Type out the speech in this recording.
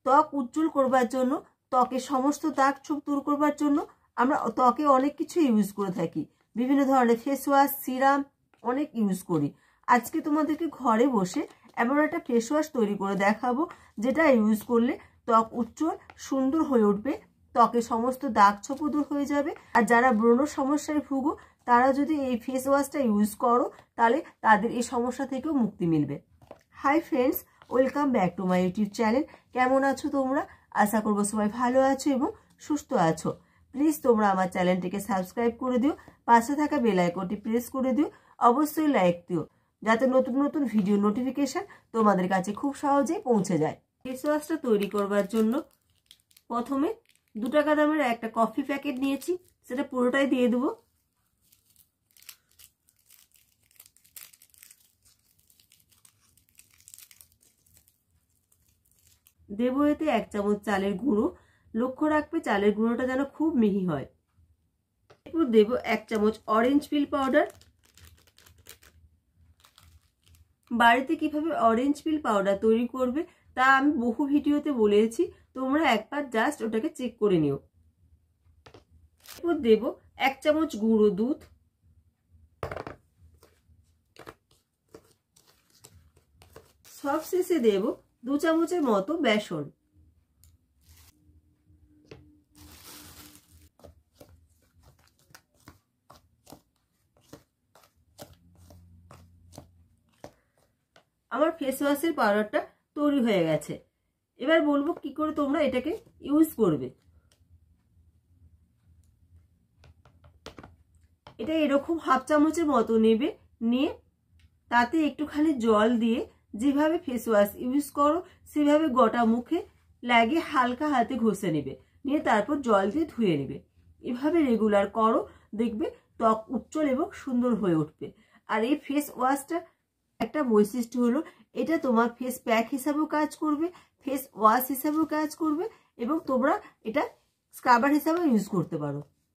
ত্বক উজ্জ্বল করবার জন্য, ত্বকের সমস্ত দাগ ছোপ দূর করবার জন্য আমরা ত্বকে অনেক কিছু ইউজ করে থাকি। বিভিন্ন ধরনের ফেস ওয়াশ, সিরাম অনেক ইউজ করি। আজকে তোমাদেরকে ঘরে বসে এমন একটা ফেস ওয়াশ তৈরি করে দেখাবো, যেটা ইউজ করলে ত্বক উজ্জ্বল সুন্দর হয়ে উঠবে, ত্বকের সমস্ত দাগ ছোপ দূর হয়ে যাবে। আর যারা ব্রণ সমস্যায় ভুগো তারা যদি এই ফেস ওয়াশটা ইউজ করো তাহলে তাদের এই সমস্যা থেকেও মুক্তি মিলবে। Hi friends, welcome back to my YouTube channel. কেমন আছো তোমরা? আশা করবো সবাই ভালো আছো এবং সুস্থ আছো। প্লিজ তোমরা আমার চ্যানেলটিকে সাবস্ক্রাইব করে দিও, পাশে থাকা বেল আইকনটি প্রেস করে দিও, অবশ্যই লাইক দিও, যাতে নতুন নতুন ভিডিও নোটিফিকেশন তোমাদের কাছে খুব সহজেই পৌঁছে যায়। ফেস ওয়াশটা তৈরি করবার জন্য প্রথমে 2 টাকা দামের একটা কফি প্যাকেট নিয়েছি, সেটা পুরোটাই দিয়ে দেবো। দেবো এতে 1 চামচ চালের গুঁড়ো। লক্ষ্য রাখবে চালের গুঁড়োটা যেন খুব মিহি হয়। এরপর দেবো 1 চামচ অরেঞ্জ পিল পাউডার। বাড়িতে কিভাবে অরেঞ্জ পিল পাউডার তৈরি করবে তা আমি বহু ভিডিওতে বলেছি, তোমরা একবার জাস্ট ওটাকে চেক করে নিও। এরপর দেবো 1 চামচ গুঁড়ো দুধ। সব শেষে দেবো 2 চামচের মতো বেসন। আমার ফেস ওয়াশের পাউডারটা তৈরি হয়ে গেছে। এবার বলবো কি করে তোমরা এটাকে ইউজ করবে। এটা এরকম হাফ চামচের মতো নেবে, নিয়ে তাতে একটুখানি জল দিয়ে যেভাবে ফেস ওয়াশ ইউজ করো সেভাবে গোটা মুখে লাগিয়ে হালকা হাতে ঘষে নেবে, নিয়ে তারপর জল দিয়ে ধুয়ে নেবে। এভাবে রেগুলার করো, দেখবে ত্বক উজ্জ্বল এবং সুন্দর হয়ে উঠবে। আর এই ফেস ওয়াশটা একটা বৈশিষ্ট্য হলো এটা তোমার ফেস প্যাক হিসাবেও কাজ করবে, ফেস ওয়াশ হিসাবেও কাজ করবে এবং তোমরা এটা স্ক্রাবার হিসাবেও ইউজ করতে পারো।